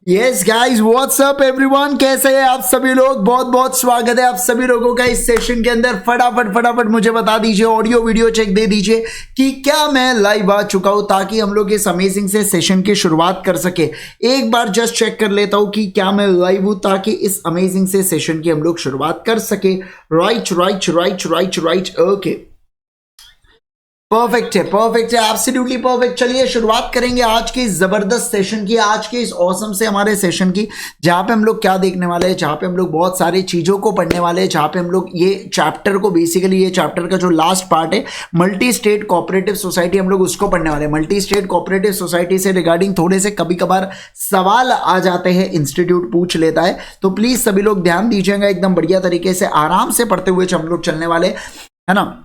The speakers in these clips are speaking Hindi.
Yes guys, what's up everyone, कैसे हैं आप सभी लोग। बहुत बहुत स्वागत है आप सभी लोगों का इस सेशन के अंदर। फटाफट मुझे बता दीजिए, ऑडियो वीडियो चेक दे दीजिए कि क्या मैं लाइव आ चुका हूं, ताकि हम लोग इस अमेजिंग से सेशन की शुरुआत कर सके। एक बार जस्ट चेक कर लेता हूं कि क्या मैं लाइव हूं, ताकि इस अमेजिंग से सेशन की हम लोग शुरुआत कर सके। राइट ओके, परफेक्ट है एब्सोल्युटली परफेक्ट। चलिए शुरुआत करेंगे आज के इस जबरदस्त सेशन की, आज के इस ऑसम से हमारे सेशन की, जहां पे हम लोग क्या देखने वाले हैं, जहां पे हम लोग बहुत सारी चीजों को पढ़ने वाले हैं, जहां पे हम लोग ये चैप्टर को बेसिकली, ये चैप्टर का जो लास्ट पार्ट है मल्टी स्टेट कोऑपरेटिव सोसाइटी, हम लोग उसको पढ़ने वाले हैं। मल्टी स्टेट कोऑपरेटिव सोसाइटी से रिगार्डिंग थोड़े से कभी कभार सवाल आ जाते हैं, इंस्टीट्यूट पूछ लेता है, तो प्लीज सभी लोग ध्यान दीजिएगा, एकदम बढ़िया तरीके से आराम से पढ़ते हुए हम लोग चलने वाले है ना।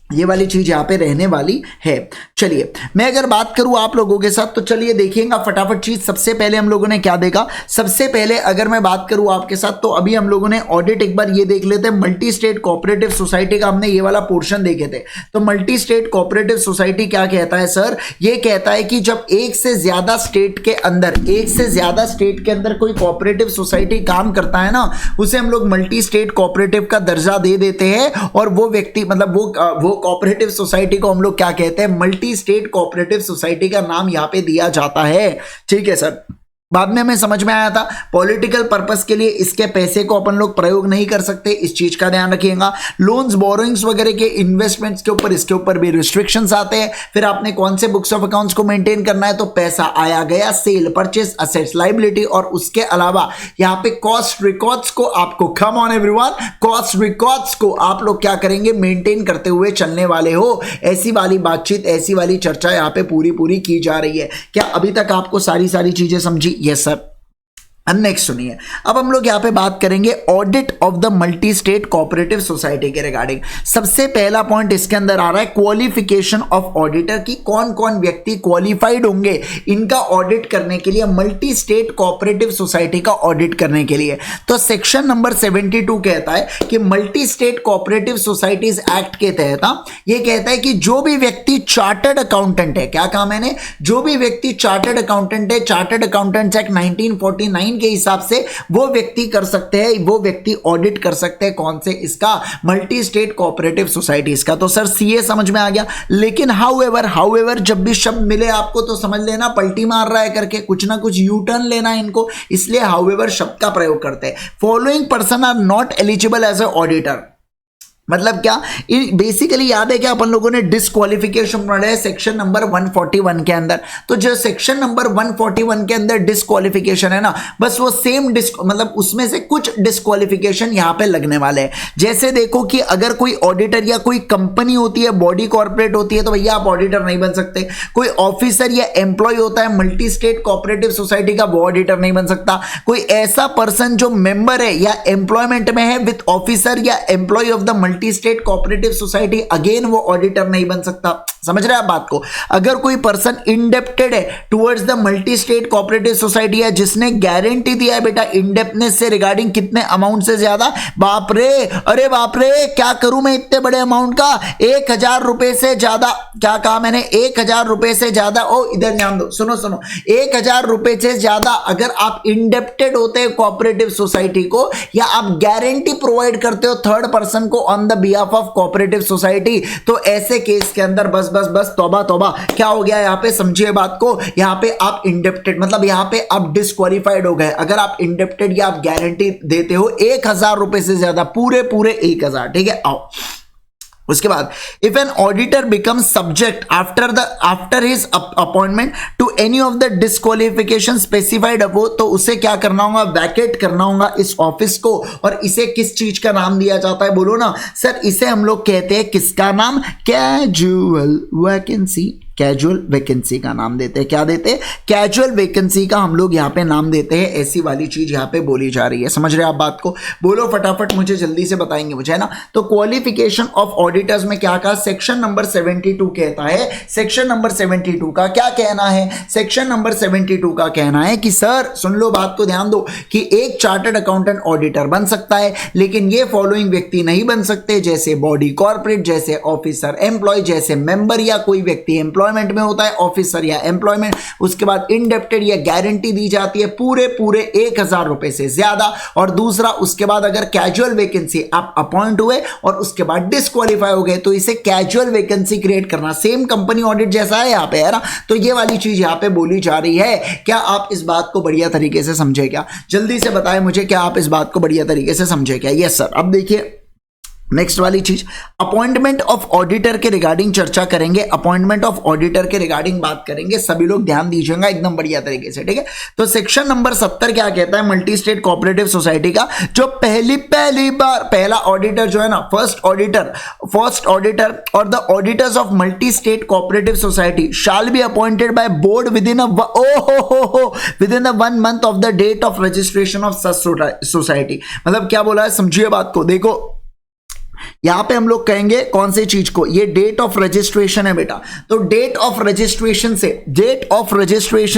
ये वाली चीज यहाँ पे रहने वाली है। चलिए मैं अगर बात करूं आप लोगों के साथ, तो चलिए देखिएगा फटाफट चीज। सबसे पहले हम लोगों ने क्या देखा, सबसे पहले अगर मैं बात करूं आपके साथ, तो अभी हम लोगों ने ऑडिट एक बार ये देख लेते हैं। मल्टी स्टेट कोऑपरेटिव सोसाइटी का हमने ये वाला पोर्शन देखे थे। तो मल्टी स्टेट कोऑपरेटिव सोसाइटी क्या कहता है सर, ये कहता है कि जब एक से ज्यादा स्टेट के अंदर कोई कोऑपरेटिव सोसाइटी काम करता है ना, उसे हम लोग मल्टी स्टेट कोऑपरेटिव का दर्जा दे देते हैं। और वो व्यक्ति मतलब वो कोऑपरेटिव सोसाइटी को हम लोग क्या कहते हैं, मल्टी स्टेट कोऑपरेटिव सोसाइटी का नाम यहां पे दिया जाता है। ठीक है सर, बाद में हमें समझ में आया था पॉलिटिकल पर्पस के लिए इसके पैसे को अपन लोग प्रयोग नहीं कर सकते, इस चीज का ध्यान रखिएगा। लोन्स बोरोइंग्स वगैरह के इन्वेस्टमेंट्स के ऊपर, इसके ऊपर भी रिस्ट्रिक्शंस आते हैं। फिर आपने कौन से बुक्स ऑफ अकाउंट्स को मेंटेन करना है, तो पैसा आया गया, सेल परचेस, असेट्स लायबिलिटी, और उसके अलावा यहाँ पे कॉस्ट रिकॉर्ड्स को आपको, come on everyone, cost records को आप लोग क्या करेंगे, मेंटेन करते हुए चलने वाले हो। ऐसी वाली बातचीत, ऐसी वाली चर्चा यहाँ पे पूरी की जा रही है। क्या अभी तक आपको सारी चीजें समझी? Yes sir. अब नेक्स्ट सुनिए, अब हम लोग यहां पे बात करेंगे audit of the multi state cooperative society के रिगार्डिंग। सबसे पहला पॉइंट इसके अंदर आ रहा है क्वालिफिकेशन ऑफ ऑडिटर की, कौन कौन व्यक्ति क्वालिफाइड होंगे इनका ऑडिट करने के लिए, मल्टी स्टेट कोऑपरेटिव सोसाइटी का ऑडिट करने के लिए। तो सेक्शन नंबर 72 कहता है कि multi state cooperative societies act के तहत ये कहता है कि जो भी व्यक्ति चार्टर्ड अकाउंटेंट है, क्या कहा मैंने, जो भी व्यक्ति चार्टर्ड अकाउंटेंट है, चार्टर्ड अकाउंटेंट्स एक्ट 1949 के हिसाब से वो व्यक्ति कर सकते हैं, वो व्यक्ति ऑडिट कर सकते हैं। कौन से? इसका मल्टी स्टेट कोऑपरेटिव सोसाइटीज का। तो सर सीए समझ में आ गया, लेकिन हाउएवर जब भी शब्द मिले आपको तो समझ लेना पलटी मार रहा है करके, कुछ ना कुछ यू टर्न लेना है इनको, इसलिए हाउएवर शब्द का प्रयोग करते हैं। Following person are not eligible as a auditor, मतलब क्या, बेसिकली याद है कि अपन लोगों ने डिस्क्वालिफिकेशन पढ़ा है सेक्शन नंबर 141 के अंदर। तो जो सेक्शन नंबर 141 के अंदर डिस्क्वालिफिकेशन है ना, बस वो सेम मतलब उसमें से कुछ डिस्क्वालिफिकेशन यहां पे लगने वाले हैं। जैसे देखो कि अगर कोई ऑडिटर या कोई कंपनी होती है, बॉडी कॉर्पोरेट होती है, तो भैया आप ऑडिटर नहीं बन सकते। कोई ऑफिसर या एम्प्लॉय होता है मल्टी स्टेट कोऑपरेटिव सोसाइटी का, वो ऑडिटर नहीं बन सकता। कोई ऐसा पर्सन जो मेंबर है या एम्प्लॉयमेंट में है विद ऑफिसर या employee of the multi state cooperative society, again वो ऑडिटर नहीं बन सकता। समझ रहे हैं आप बात को। अगर कोई पर्सन इंडेप्टेड है towards the multi state cooperative society है, जिसने गारंटी दिया है बेटा इंडेप्टनेस से रिगार्डिंग कितने अमाउंट से ज्यादा, बाप रे, अरे बाप रे, क्या करूं मैं इतने बड़े अमाउंट का, 1000 रुपए से ज्यादा, क्या कहा मैंने, 1000 रुपए से ज्यादा, ओ इधर ध्यान दो, सुनो 1000 रुपए से ज्यादा अगर आप इंडेप्टेड होते हैं कोऑपरेटिव सोसाइटी को, या आप गारंटी प्रोवाइड करते हो थर्ड पर्सन को on the behalf of cooperative society, तो ऐसे केस के अंदर बस तौबा, क्या हो गया यहाँ पे, समझिए बात को। यहाँ पे आप इंडेप्टेड, मतलब यहाँ पे आप डिस्क्वालिफाइड हो गए अगर आप इंडेप्टेड या आप गारंटी देते हो 1000 रुपए से ज्यादा, पूरे 1000। ठीक है, आओ उसके बाद, if an auditor become subject after his appointment to any of the disqualification specified above, तो उसे क्या करना होगा, वैकेट करना होगा इस ऑफिस को। और इसे किस चीज का नाम दिया जाता है, बोलो ना सर, इसे हम लोग कहते हैं किसका नाम, कैजुअल वैकेंसी, कैजुअल वैकेंसी का नाम देते हैं। क्या देते हैं? कैजुअल वैकेंसी का हम लोग यहाँ पे नाम देते हैं। ऐसी वाली चीज यहाँ पे बोली जा रही है, समझ रहे हैं आप बात को, बोलो फटाफट, मुझे जल्दी से बताएंगे मुझे, है ना। तो क्वालिफिकेशन ऑफ ऑडिटर्स में क्या कहा, सेक्शन नंबर 72 कहता है। सेक्शन नंबर 72 का क्या कहना है, सेक्शन नंबर 72 का कहना है कि सर सुन लो बात को, ध्यान दो, कि एक चार्टर्ड अकाउंटेंट ऑडिटर बन सकता है, लेकिन ये फॉलोइंग व्यक्ति नहीं बन सकते, जैसे बॉडी कॉर्पोरेट, जैसे ऑफिसर एम्प्लॉय, जैसे मेंबर या कोई व्यक्ति एम्प्लॉय एम्प्लॉयमेंट में होता है ऑफिसर या एम्प्लॉयमेंट, उसके बाद इंडेप्टेड या गारंटी दी जाती है पूरे 1000 रुपए से ज्यादा, और दूसरा उसके बाद अगर कैजुअल वैकेंसी आप अपॉइंट हुए और उसके बाद डिस्क्वालीफाई हो गए तो इसे कैजुअल वैकेंसी क्रिएट करना, सेम कंपनी ऑडिट जैसा है यहाँ पे, है ना। तो ये वाली चीज यहाँ पे बोली जा रही है। क्या आप इस बात को बढ़िया तरीके से समझे क्या? जल्दी से बताएं मुझे, क्या आप इस बात को बढ़िया तरीके से समझे क्या? Yes sir. अब देखिए नेक्स्ट वाली चीज, अपॉइंटमेंट ऑफ ऑडिटर के रिगार्डिंग चर्चा करेंगे, अपॉइंटमेंट ऑफ ऑडिटर के रिगार्डिंग बात करेंगे। सभी लोग ध्यान दीजिएगा एकदम बढ़िया तरीके से, ठीक है। तो सेक्शन नंबर 70 क्या कहता है, मल्टी स्टेट कोऑपरेटिव सोसाइटी का जो पहली बार पहला ऑडिटर जो है ना, फर्स्ट ऑडिटर और the auditors of multi state cooperative society shall be appointed by board within the 1 month of the date of registration of such society. मतलब क्या बोला है, समझिए बात को। देखो यहां पे हम लोग कहेंगे कौन सी चीज को, ये डेट ऑफ रजिस्ट्रेशन है बेटा। तो डेट ऑफ रजिस्ट्रेशन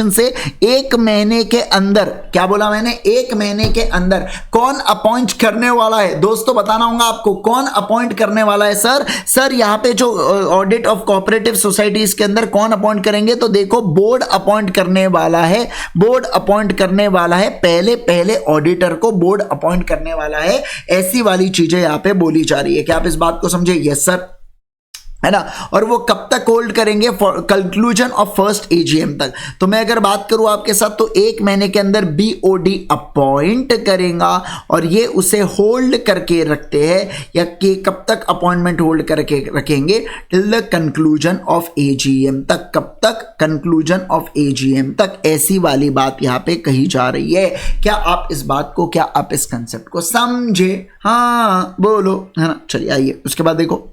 से 1 महीने के अंदर, क्या बोला मैंने, 1 महीने के अंदर कौन अपॉइंट करने वाला है दोस्तों, बताना होगा आपको कौन अपॉइंट करने वाला है। सर यहां पे जो ऑडिट ऑफ कोऑपरेटिव सोसाइटीज के अंदर कौन अपॉइंट करेंगे, तो देखो बोर्ड अपॉइंट करने वाला है, पहले ऑडिटर को बोर्ड अपॉइंट करने वाला है। ऐसी वाली चीजें यहां पे बोली जा रही है। क्या आप इस बात को समझे? यस सर, है ना। और वो कब तक होल्ड करेंगे, कंक्लूजन ऑफ फर्स्ट एजीएम तक। तो मैं अगर बात करूं आपके साथ तो 1 महीने के अंदर बीओडी अपॉइंट करेगा और ये उसे होल्ड करके रखते हैं, या कि कब तक अपॉइंटमेंट होल्ड करके रखेंगे, till the conclusion of AGM तक। कब तक? कंक्लूजन ऑफ एजीएम तक। ऐसी वाली बात यहां पे कही जा रही है। क्या आप इस बात को, क्या आप इस कंसेप्ट को समझे? हाँ बोलो, है ना। चलिए आइए उसके बाद देखो,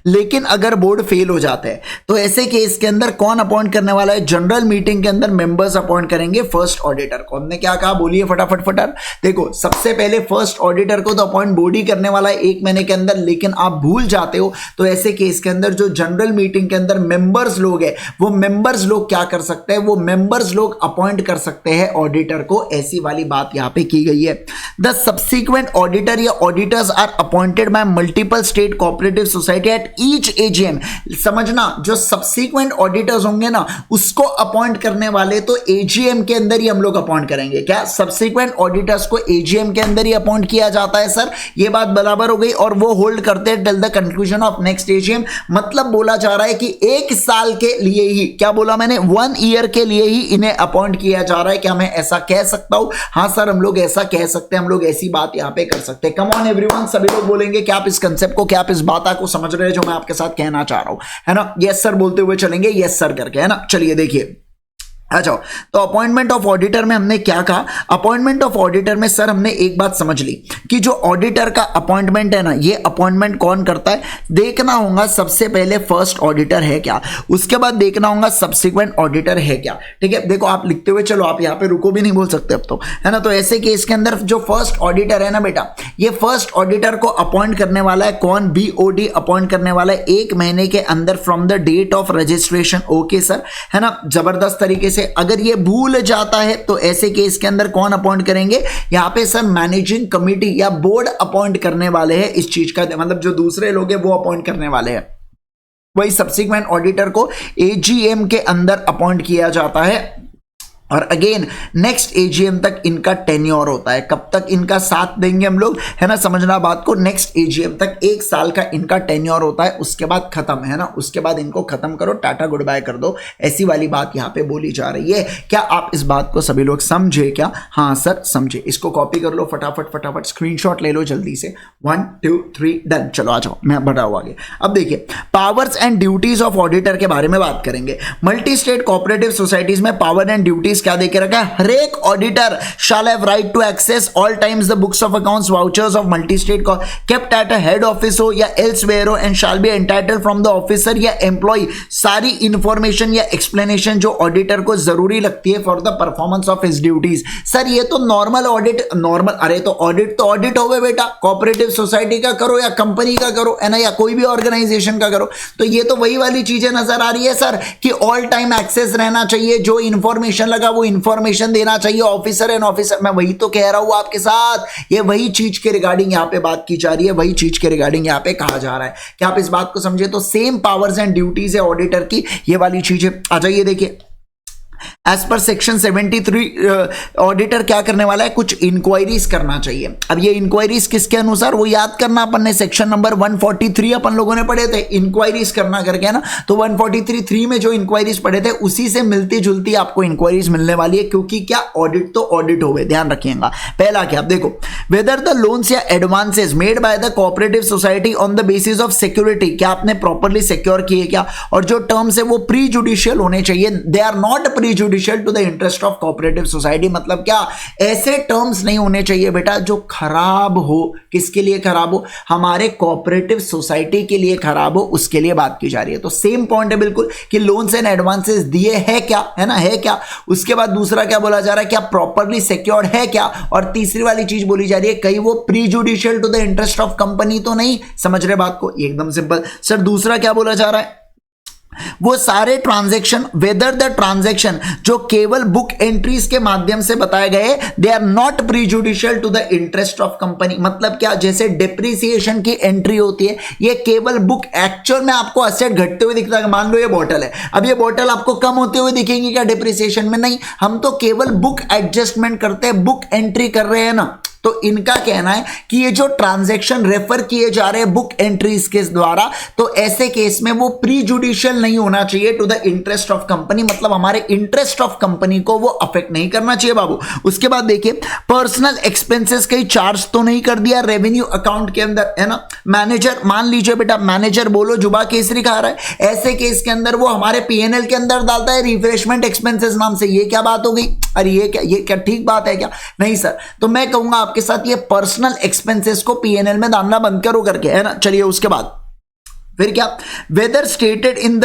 लेकिन अगर बोर्ड फेल हो जाता है तो ऐसे केस के अंदर कौन अपॉइंट करने वाला है, जनरल मीटिंग के अंदर मेंबर्स अपॉइंट करेंगे फर्स्ट ऑडिटर को। हमने क्या कहा, बोलिए फटाफट। देखो सबसे पहले फर्स्ट ऑडिटर को तो अपॉइंट बोर्ड ही करने वाला है 1 महीने के अंदर, लेकिन आप भूल जाते हो तो ऐसे केस के अंदर जो जनरल मीटिंग के अंदर मेंबर्स लोग है, वो मेंबर्स लोग क्या कर सकते हैं, वो मेंबर्स लोग अपॉइंट कर सकते हैं ऑडिटर को। ऐसी वाली बात यहां पे की गई है। द सब्सिक्वेंट ऑडिटर या auditors are appointed by multiple state cooperative society at each AGM. समझना, जो सब्सिक्वेंट ऑडिटर्स होंगे ना, उसको अपॉइंट करने वाले तो एजीएम के अंदर ही हम लोग अपॉइंट करेंगे। क्या सब्सिक्वेंट ऑडिटर्स को एजीएम के अंदर ही अपॉइंट किया जाता है? सर ये बात बराबर हो गई। और वो होल्ड करते हैं till the conclusion of next AGM. मतलब बोला जा रहा है कि 1 साल के लिए ही, क्या बोला मैंने, 1 ईयर के लिए ही इन्हें अपॉइंट किया जा रहा है। क्या मैं ऐसा कह सकता हूं? हाँ सर हम लोग ऐसा कह सकते हैं, हम लोग ऐसी बात यहां पे कर सकते हैं। कम ऑन एवरीवन, सभी लोग बोलेंगे क्या आप इस कंसेप्ट को, क्या आप इस बात को समझ रहे हैं जो मैं आपके साथ कहना चाह रहा हूं, है ना। यस सर बोलते हुए चलेंगे, यस सर करके, है ना। चलिए देखिए आ जाओ। तो अपॉइंटमेंट ऑफ ऑडिटर में हमने क्या कहा, अपॉइंटमेंट ऑफ ऑडिटर में सर हमने एक बात समझ ली कि जो ऑडिटर का अपॉइंटमेंट है ना, ये अपॉइंटमेंट कौन करता है, देखना होगा सबसे पहले फर्स्ट ऑडिटर है क्या, उसके बाद देखना होगा सब्सिक्वेंट ऑडिटर है क्या। ठीक है, देखो आप लिखते हुए चलो, आप यहां पे रुको भी नहीं बोल सकते अब तो, है ना। तो ऐसे केस के अंदर जो फर्स्ट ऑडिटर है ना बेटा, ये फर्स्ट ऑडिटर को अपॉइंट करने वाला है कौन, बीओडी अपॉइंट करने वाला है 1 महीने के अंदर from the date of registration. Okay sir, है ना। जबरदस्त तरीके से। अगर ये भूल जाता है तो ऐसे केस के अंदर कौन अपॉइंट करेंगे, यहां पे सर मैनेजिंग कमिटी या बोर्ड अपॉइंट करने वाले हैं इस चीज का, मतलब जो दूसरे लोग हैं वो अपॉइंट करने वाले हैं। वही सब्सिक्वेंट ऑडिटर को एजीएम के अंदर अपॉइंट किया जाता है और अगेन नेक्स्ट एजीएम तक इनका टेन्योर होता है। कब तक इनका साथ देंगे हम लोग, है ना, समझना बात को। नेक्स्ट एजीएम तक 1 साल का इनका टेन्योर होता है, उसके बाद खत्म, है ना। उसके बाद इनको खत्म करो, टाटा गुड बाय कर दो। ऐसी वाली बात यहां पे बोली जा रही है। क्या आप इस बात को सभी लोग समझे क्या? हाँ सर समझे। इसको कॉपी कर लो फटाफट, स्क्रीनशॉट ले लो जल्दी से। 1 2 3 डन। चलो आ जाओ, मैं बढ़ाऊँ आगे। अब देखिए powers and duties of auditor के बारे में बात करेंगे। मल्टी स्टेट कोऑपरेटिव सोसाइटीज में पावर एंड ड्यूटीज क्या देके रखा है, हर एक auditor shall have right to access all times the books of accounts vouchers of multi state kept at a head office हो या एल्सवेयर हो and shall be entitled from the officer या एम्प्लॉय सारी इंफॉर्मेशन या एक्सप्लेनेशन जो ऑडिटर को जरूरी लगती है for the performance of his duties. Sir ये तो नॉर्मल ऑडिट, नॉर्मल, अरे तो ऑडिट हो गए बेटा, कोऑपरेटिव सोसाइटी का करो या कंपनी का करो, है ना, या कोई भी ऑर्गेनाइजेशन का करो, तो ये तो वही वाली चीजें नजर आ रही है सर कि ऑल टाइम एक्सेस रहना चाहिए, जो इंफॉर्मेशन लगा वो इंफॉर्मेशन देना चाहिए, ऑफिसर एंड ऑफिसर। मैं वही तो कह रहा हूं आपके साथ, ये वही चीज के रिगार्डिंग यहां पे बात की जा रही है, वही चीज के रिगार्डिंग यहां पे कहा जा रहा है कि आप इस बात को समझे। तो सेम पावर्स एंड ड्यूटीज है ऑडिटर की, ये वाली चीज है। आ जाइए देखिए, एज पर सेक्शन 73 ऑडिटर क्या करने वाला है, कुछ इंक्वायरीज करना चाहिए। अब ये इंक्वायरीज किसके अनुसार, वो याद करना अपन ने, सेक्शन नंबर 143 अपन लोगों ने पढ़े थे इंक्वायरीज करना करके, है ना। तो 143(3) में जो इंक्वायरीज पढ़े थे उसी से मिलती जुलती आपको इंक्वायरीज मिलने वाली है, क्योंकि क्या ऑडिट तो ऑडिट हो गए, ध्यान रखिएगा। पहला क्या, देखो, वेदर द लोन्स या advances made by the cooperative society on the basis of security, क्या आपने प्रॉपर्ली सिक्योर किए क्या, और जो टर्म्स है वो प्री जुडिशियल होने चाहिए, they are not prejudicial to the interest of cooperative society. मतलब क्या, ऐसे टर्म्स नहीं होने चाहिए बेटा जो खराब हो, किसके लिए खराब हो, हमारे कोऑपरेटिव सोसाइटी के लिए खराब हो, उसके लिए बात की जा रही है। तो सेम पॉइंट है बिल्कुल कि लोन्स एंड एडवांसेस दिए है क्या, है ना, है क्या। उसके बाद दूसरा क्या बोला जा रहा है, क्या प्रॉपर्ली सिक्योर्ड है क्या, और तीसरी वाली चीज बोली जा रही है कहीं वो prejudicial to the interest of company तो नहीं। समझ रहे बात को, एकदम सिंपल। सर दूसरा क्या बोला जा रहा है, वो सारे ट्रांजैक्शन, वेदर द ट्रांजैक्शन जो केवल बुक एंट्रीज के माध्यम से बताए गए, they are not prejudicial to the interest of company. मतलब क्या, जैसे डिप्रिसिएशन की एंट्री होती है, ये केवल बुक, एक्चुअल में आपको असेट घटते हुए दिखता है, मान लो ये बॉटल है, अब ये बॉटल आपको कम होते हुए दिखेंगी क्या डिप्रिसिएशन में, नहीं, हम तो केवल बुक एडजस्टमेंट करते हैं, बुक एंट्री कर रहे हैं ना। तो इनका कहना है कि ये जो ट्रांजैक्शन रेफर किए जा रहे हैं बुक एंट्रीज के द्वारा, तो ऐसे केस में वो प्री जुडिशियल नहीं होना चाहिए to the interest of company, मतलब हमारे इंटरेस्ट ऑफ कंपनी को वो अफेक्ट नहीं करना चाहिए बाबू। उसके बाद देखिए, पर्सनल एक्सपेंसेस कहीं चार्ज तो नहीं कर दिया रेवेन्यू अकाउंट के अंदर, है ना। मैनेजर, मान लीजिए बेटा मैनेजर बोलो जुबा केसरी खा रहा है, ऐसे केस के अंदर वो हमारे पीएनएल के अंदर डालता है रिफ्रेशमेंट एक्सपेंसेस नाम से, ये क्या बात हो गई, अरे ये क्या ठीक बात है क्या, नहीं सर। तो मैं कहूंगा के साथ ये पर्सनल एक्सपेंसेस को पीएनएल में डालना बंद करो करके, है ना। चलिए उसके बाद फिर क्या, whether stated in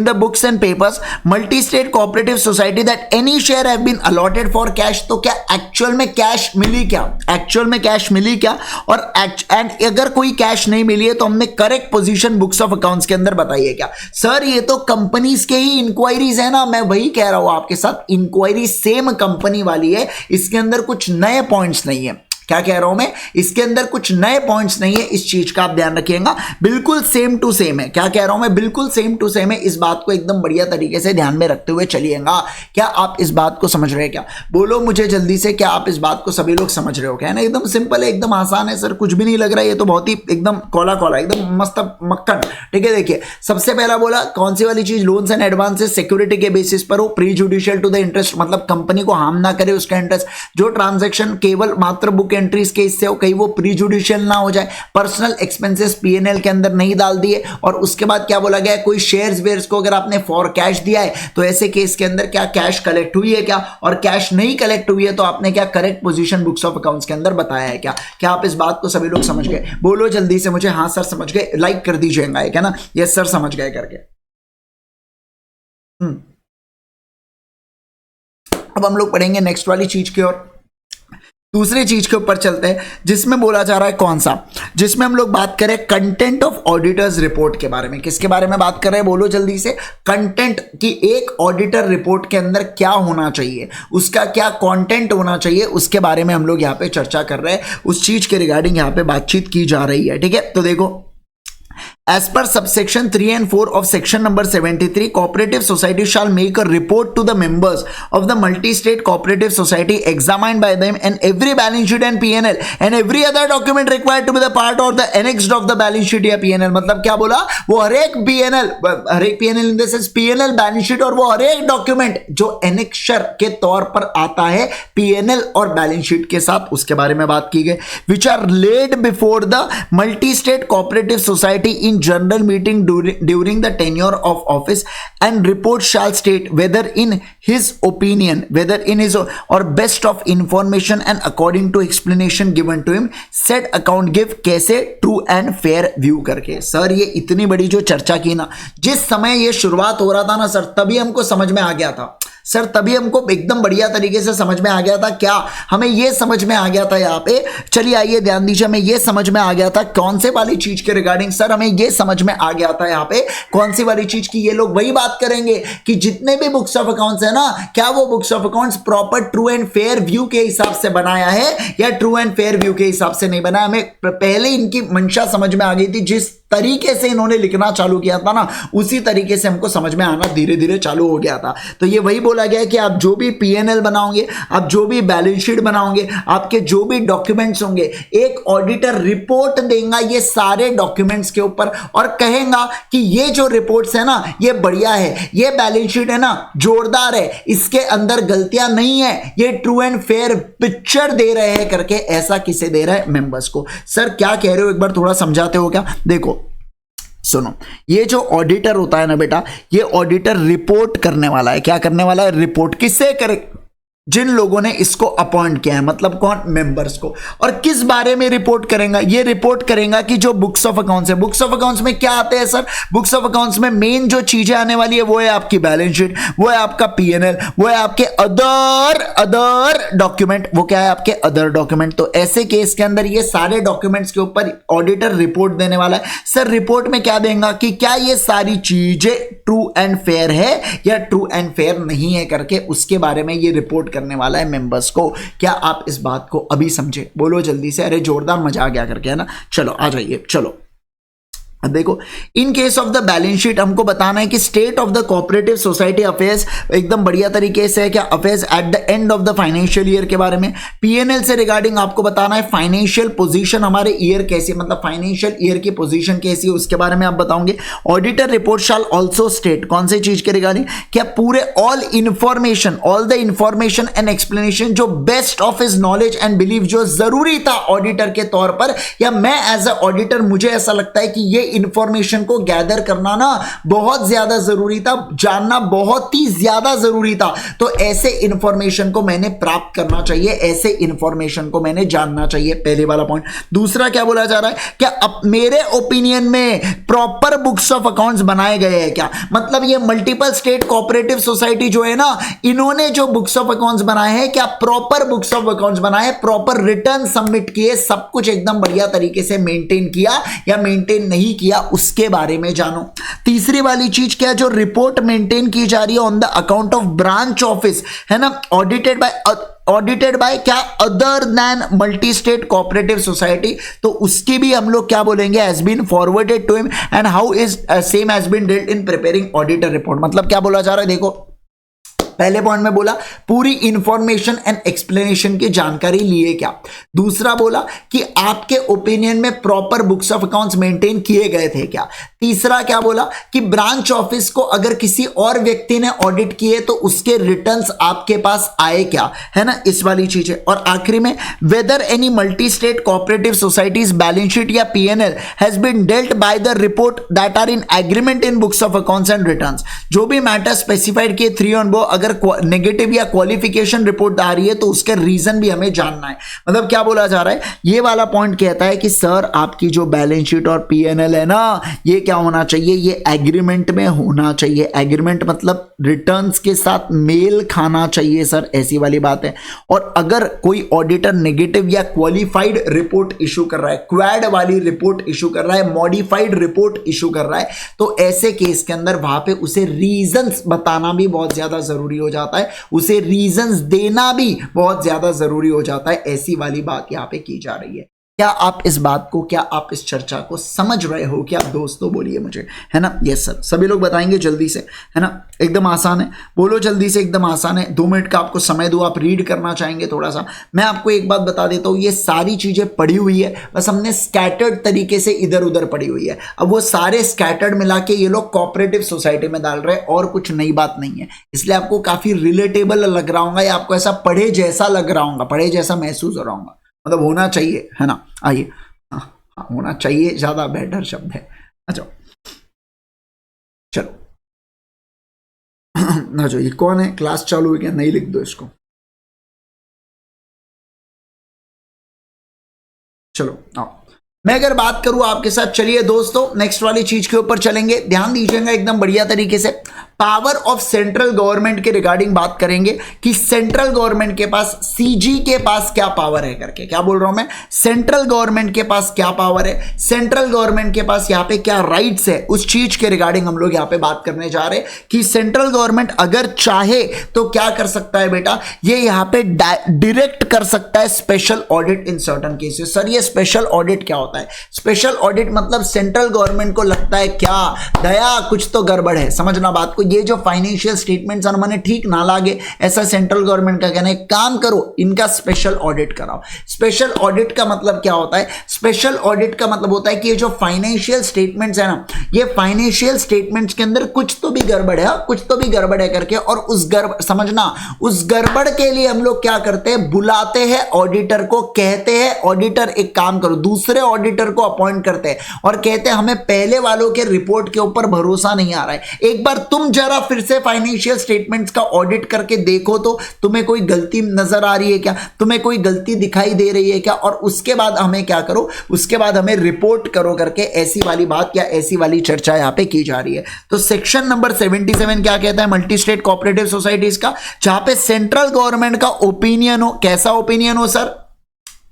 the books and papers multi state cooperative society that any share have been allotted for cash, तो क्या एक्चुअल में कैश मिली क्या, एक्चुअल में कैश मिली क्या, और एंड अगर कोई कैश नहीं मिली है तो हमने correct position books of accounts के अंदर बताइए क्या। सर ये तो कंपनीज के ही इंक्वायरीज है ना, मैं वही कह रहा हूं आपके साथ, इंक्वायरी सेम कंपनी वाली है, इसके अंदर कुछ नए पॉइंट्स नहीं है। क्या कह रहा हूं मैं, इसके अंदर कुछ नए पॉइंट्स नहीं है, इस चीज का आप ध्यान रखिएगा, बिल्कुल सेम टू सेम है। क्या कह रहा हूं मैं, बिल्कुल सेम टू सेम है, इस बात को एकदम बढ़िया तरीके से ध्यान में rखते हुए चलिएगा। क्या आप इस बात को समझ रहे हैं क्या, बोलो मुझे जल्दी से, क्या आप इस बात को सभी लोग समझ रहे हो क्या, है ना। एकदम सिंपल है, एकदम आसान है सर, कुछ भी नहीं लग रहा है, ये तो बहुत ही एकदम कोला कोला, एकदम मस्त मक्खन। ठीक है, देखिए सबसे पहला बोला कौन सी वाली चीज, लोन्स एंड एडवांसेस सिक्योरिटी के बेसिस पर हो, prejudicial to the interest, मतलब कंपनी को हार्म ना करे उसका इंटरेस्ट, जो ट्रांजेक्शन केवल मात्र बुक एंट्रीज के इससे हो, कहीं वो प्री जुडिशियल ना हो जाए, पर्सनल एक्सपेंसेस पीएनएल के अंदर नहीं डाल दिए, और उसके बाद क्या बोला गया, कोई शेयर्स वेयर्स को अगर आपने फॉर कैश दिया है तो ऐसे केस के अंदर क्या कैश कलेक्ट हुई है क्या, और कैश नहीं कलेक्ट हुई है तो आपने क्या correct position books of accounts के अंदर बताया है क्या। क्या आप इस बात को सभी लोग समझ गए, बोलो जल्दी से मुझे, हाँ सर समझ गए, लाइक कर दीजिएगा, है ना, यस सर समझ गए करके। अब हम लोग पढ़ेंगे नेक्स्ट वाली चीज की ओर, दूसरी चीज के ऊपर चलते हैं, जिसमें बोला जा रहा है कौन सा, जिसमें हम लोग बात करें कंटेंट ऑफ ऑडिटर्स रिपोर्ट के बारे में। किसके बारे में बात कर रहे हैं, बोलो जल्दी से, कंटेंट की एक ऑडिटर रिपोर्ट के अंदर क्या होना चाहिए, उसका क्या कंटेंट होना चाहिए, उसके बारे में हम लोग यहाँ पे चर्चा कर रहे हैं, उस चीज के रिगार्डिंग यहाँ पे बातचीत की जा रही है। ठीक है, तो देखो, as per subsection 3 and 4 of section number 73, cooperative society shall make a report to the members of the multi-state cooperative society examined by them, and every balance sheet and P&L and every other document required to be the part or the annexed of the balance sheet या P&L। मतलब क्या बोला, वो हर एक P&L in the sense P&L balance sheet, और वो हर एक डॉक्यूमेंट जो एनेक्शर के तौर पर आता है P&L और बैलेंस शीट के साथ, उसके बारे में बात की गई, which are laid before the multi-state cooperative society in general meeting during the tenure of office, and report shall state whether in his opinion, whether in his or best of information and according to explanation given to him, said account give कैसे true and fair view करके। सर ये इतनी बड़ी जो चर्चा की ना, जिस समय ये शुरुआत हो रहा था ना सर, तभी हमको समझ में आ गया था, सर तभी हमको एकदम बढ़िया तरीके से समझ में आ गया था। क्या हमें ये समझ में आ गया था यहाँ पे, चलिए आइए ध्यान दीजिए, हमें ये समझ में आ गया था कौन से वाली चीज के रिगार्डिंग, सर हमें ये समझ में आ गया था यहाँ पे कौन सी वाली चीज की, ये लोग वही बात करेंगे कि जितने भी बुक्स ऑफ अकाउंट्स है ना, क्या वो books of accounts proper true and fair view के हिसाब से बनाया है या ट्रू एंड फेयर व्यू के हिसाब से नहीं बनाया। हमें पहले इनकी मंशा समझ में आ गई थी, जिस तरीके से इन्होंने लिखना चालू किया था ना, उसी तरीके से हमको समझ में आना धीरे धीरे चालू हो गया था। तो ये वही बोला गया कि आप जो भी पीएनएल बनाओगे, आप जो भी बैलेंस शीट बनाओगे, आपके जो भी डॉक्यूमेंट्स होंगे, एक ऑडिटर रिपोर्ट देगा ये सारे डॉक्यूमेंट्स के ऊपर और कहेगा कि ये जो रिपोर्ट्स है ना ये बढ़िया है, ये बैलेंस शीट है ना जोरदार है, इसके अंदर गलतियां नहीं है, ये ट्रू एंड फेयर पिक्चर दे रहे हैं करके। ऐसा किसे दे रहा है? मेंबर्स को। सर क्या कह रहे हो, एक बार थोड़ा समझाते हो क्या? देखो सुनो, ये जो ऑडिटर होता है ना बेटा, ये ऑडिटर रिपोर्ट करने वाला है। क्या करने वाला है? रिपोर्ट। किससे करे? जिन लोगों ने इसको अपॉइंट किया है, मतलब कौन? मेंबर्स को। और किस बारे में रिपोर्ट करेगा? ये रिपोर्ट करेगा कि जो बुक्स ऑफ अकाउंट्स है, बुक्स ऑफ अकाउंट्स में क्या आते हैं सर? बुक्स ऑफ अकाउंट्स में मेन जो चीजें आने वाली है वो है आपकी बैलेंस शीट, वो है आपका पीएनएल, वो है आपके अदर डॉक्यूमेंट। वो क्या है? आपके अदर डॉक्यूमेंट। तो ऐसे केस के अंदर ये सारे डॉक्यूमेंट्स के ऊपर ऑडिटर रिपोर्ट देने वाला है। सर रिपोर्ट में क्या देगा कि क्या ये सारी चीजें ट्रू एंड फेयर है या ट्रू एंड फेयर नहीं है करके, उसके बारे में ये रिपोर्ट करने वाला है मेंबर्स को। क्या आप इस बात को अभी समझे? बोलो जल्दी से। अरे जोरदार मजा आ गया करके, है ना? चलो आ जाइए। चलो अब देखो, in case of the balance sheet हमको बताना है कि state of the cooperative society affairs, एकदम बढ़िया तरीके से है क्या? Affairs at the end of the financial year के बारे में। पीएनएल से रिगार्डिंग आपको बताना है फाइनेंशियल पोजीशन हमारे ईयर कैसी, मतलब फाइनेंशियल ईयर की पोजीशन कैसी है, उसके बारे में आप बताओगे। Auditor report shall also state, कौन सी चीज के रिगार्डिंग? क्या पूरे all the information and explanation जो best of his knowledge and believe, जो जरूरी था ऑडिटर के तौर पर, या मैं एज अ ऑडिटर मुझे ऐसा लगता है कि ये इंफॉर्मेशन को गैदर करना ना बहुत ज्यादा जरूरी था, जानना बहुत ही ज्यादा जरूरी था। तो ऐसे इंफॉर्मेशन को मैंने प्राप्त करना चाहिए, ऐसे इंफॉर्मेशन को मैंने जानना चाहिए। पहले वाला पॉइंट। दूसरा क्या बोला जा रहा है? क्या अब मेरे ओपिनियन में प्रॉपर बुक्स ऑफ अकाउंट्स बनाए गए हैं क्या? मतलब ये मल्टीपल स्टेट कोऑपरेटिव सोसाइटी जो है ना, इन्होंने जो बुक्स ऑफ अकाउंट्स बनाए हैं, क्या प्रॉपर बुक्स ऑफ अकाउंट्स बनाए, प्रॉपर रिटर्न सबमिट किए, सब कुछ एकदम बढ़िया तरीके से मेंटेन किया या मेंटेन नहीं किया, उसके बारे में जानो। तीसरी वाली चीज क्या? जो रिपोर्ट मेंटेन की जा रही है on the account of branch office, है ना, ऑडिटेड बाय क्या? Other than multi state cooperative society. तो उसकी भी हम लोग क्या बोलेंगे? Has been forwarded to him and how is same has been dealt in preparing auditor report. मतलब क्या बोला जा रहा है? देखो पहले पॉइंट में बोला पूरी इंफॉर्मेशन एंड एक्सप्लेनेशन की जानकारी लिए क्या। दूसरा बोला कि आपके ओपिनियन में proper books of accounts maintain किए गए थे क्या। तीसरा क्या बोला कि ब्रांच ऑफिस को अगर किसी और व्यक्ति ने ऑडिट किए तो उसके रिटर्न्स आपके पास आए क्या, है ना, इस वाली चीजें। और आखिरी में whether any multi state cooperative societies balance sheet या PNL has been dealt by the report that are in agreement in books of accounts and returns. जो भी मैटर स्पेसिफाइड किए 3 ऑन बो, अगर नेगेटिव या क्वालिफिकेशन रिपोर्ट आ रही है तो उसके रीजन भी हमें जानना है। मतलब क्या बोला जा रहा है? ये वाला पॉइंट कहता है कि सर आपकी जो बैलेंस शीट और पीएनएल है ना, ये क्या होना चाहिए? ये एग्रीमेंट में होना चाहिए। एग्रीमेंट मतलब रिटर्न्स के साथ मेल खाना चाहिए सर, ऐसी वाली बात है। और अगर कोई ऑडिटर नेगेटिव या क्वालिफाइड रिपोर्ट इशू कर रहा है, क्वैड वाली रिपोर्ट इशू कर रहा है, मॉडिफाइड रिपोर्ट इशू कर रहा है, तो ऐसे केस के अंदर वहां पे उसे रीजंस बताना भी बहुत ज्यादा जरूरी हो जाता है, उसे रीजंस देना भी बहुत ज्यादा जरूरी हो जाता है। ऐसी वाली बात यहां पे की जा रही है। क्या आप इस बात को, क्या आप इस चर्चा को समझ रहे हो क्या दोस्तों? बोलिए मुझे, है ना? यस सर, सभी लोग बताएंगे जल्दी से, है ना? एकदम आसान है, बोलो जल्दी से। एकदम आसान है, 2 मिनट का आपको समय दो, आप रीड करना चाहेंगे थोड़ा सा। मैं आपको एक बात बता देता हूँ, ये सारी चीजें पढ़ी हुई है, बस हमने स्कैटर्ड तरीके से इधर उधर पढ़ी हुई है। अब वो सारे स्कैटर्ड मिला के ये लोग कोऑपरेटिव सोसाइटी में डाल रहे हैं, और कुछ नई बात नहीं है। इसलिए आपको काफी रिलेटेबल लग रहा होगा, या आपको ऐसा पढ़े जैसा लग रहा होगा, पढ़े जैसा महसूस हो रहा होगा, मतलब होना चाहिए, है ना? आइए, हाँ होना चाहिए ज्यादा बेटर शब्द है। अच्छा चलो ना, जो ये कौन है? क्लास चालू हुई क्या? नहीं लिख दो इसको। चलो आओ, मैं अगर बात करूं आपके साथ, चलिए दोस्तों नेक्स्ट वाली चीज के ऊपर चलेंगे, ध्यान दीजिएगा एकदम बढ़िया तरीके से। पावर ऑफ सेंट्रल गवर्नमेंट के रिगार्डिंग बात करेंगे कि सेंट्रल गवर्नमेंट के पास, सीजी के पास क्या पावर है करके, क्या बोल रहा हूं मैं, सेंट्रल गवर्नमेंट के पास क्या पावर है, सेंट्रल गवर्नमेंट के पास यहाँ पे क्या राइट्स है, उस चीज के रिगार्डिंग हम लोग यहाँ पे बात करने जा रहे हैं कि सेंट्रल गवर्नमेंट अगर चाहे तो क्या कर सकता है बेटा, ये यहाँ पे डायरेक्ट कर सकता है special audit in certain cases. Sir ये स्पेशल ऑडिट क्या होता है? स्पेशल ऑडिट मतलब सेंट्रल गवर्नमेंट को लगता है क्या दया कुछ तो गड़बड़ है, समझना बात को, ये जो फाइनेंशियल स्टेटमेंट्स मैंने ठीक ना लागे, ऐसा सेंट्रल गवर्नमेंट का कहना है, काम करो इनका स्पेशल ऑडिट कराओ। स्पेशल ऑडिट का मतलब क्या होता है? स्पेशल ऑडिट का मतलब होता है कि ये जो फाइनेंशियल स्टेटमेंट्स है ना, ये फाइनेंशियल स्टेटमेंट्स के अंदर कुछ तो भी गड़बड़ है, कुछ तो भी गड़बड़ है करके, और उस गड़बड़, समझना, उस गड़बड़ के लिए हम लोग क्या करते हैं, बुलाते हैं ऑडिटर को, कहते हैं ऑडिटर एक काम करो, दूसरे ऑडिटर को अपॉइंट करते हैं और कहते हैं हमें पहले वालों के रिपोर्ट के ऊपर भरोसा नहीं आ रहा है, एक बार तुम जरा फिर से फाइनेंशियल स्टेटमेंट्स का ऑडिट करके देखो तो तुम्हें कोई गलती नजर आ रही है क्या, तुम्हें कोई गलती दिखाई दे रही है क्या, और उसके बाद हमें क्या करो, उसके बाद हमें रिपोर्ट करो करके, ऐसी वाली बात या ऐसी वाली चर्चा यहां पे की जा रही है। तो सेक्शन नंबर 77 क्या कहता है मल्टी स्टेट कोऑपरेटिव सोसाइटीज का, जहां पे सेंट्रल गवर्नमेंट का ओपिनियन हो, कैसा ओपिनियन हो sir,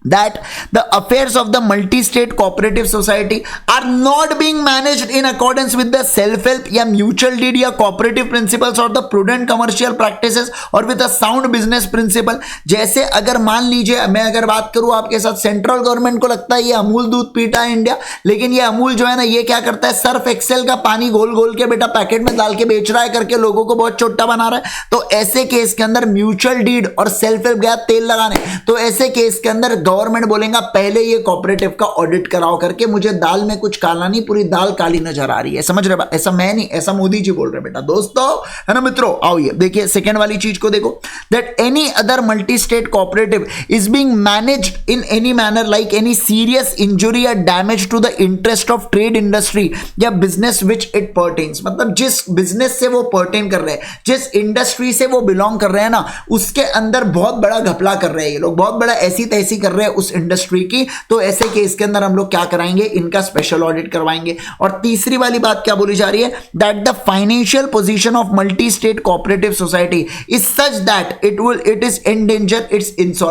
that the affairs of the multi-state cooperative society are not being managed in accordance with the self-help या mutual deed या cooperative principles और the prudent commercial practices और with a sound business principle। जैसे अगर मान लीजिए मैं अगर बात करूं आपके साथ, सेंट्रल गवर्नमेंट को लगता है ये अमूल दूध पीता है इंडिया, लेकिन ये अमूल जो है ना, ये क्या करता है, सर्फ एक्सेल का पानी घोल घोल के बेटा पैकेट में डाल के बेच रहा है करके, लोगों को बहुत छोटा बना रहा है। तो ऐसे केस के अंदर म्यूचुअल डीड और सेल्फ हेल्प गया तेल लगाने, तो ऐसे केस के अंदर गवर्नमेंट बोलेगा पहले ये कोऑपरेटिव का ऑडिट कराओ करके, मुझे दाल में कुछ काला नहीं, पूरी दाल काली नजर आ रही है, समझ रहे? ऐसा मैं नहीं, ऐसा मोदी जी बोल रहे बेटा, दोस्तों है ना मित्रों। आओ ये देखिए सेकंड वाली चीज को देखो, that any other multi state cooperative is being managed in any manner like any serious injury या damage to the interest of trade industry या बिजनेस विच इट पर्टेन्स, मतलब जिस बिजनेस से वो पर्टेन कर रहे हैं, जिस इंडस्ट्री से वो बिलोंग कर रहे हैं ना, उसके अंदर बहुत बड़ा घपला कर रहे हैं ये लोग, बहुत बड़ा ऐसी तैसी कर रहे हैं उस इंडस्ट्री की, तो ऐसे केस के अंदर हम लोग क्या कराएंगे, इनका स्पेशल ऑडिट करवाएंगे। और तीसरी वाली बात क्या बोली जा रही है, that the financial position of multi state cooperative society is such that it is in danger it's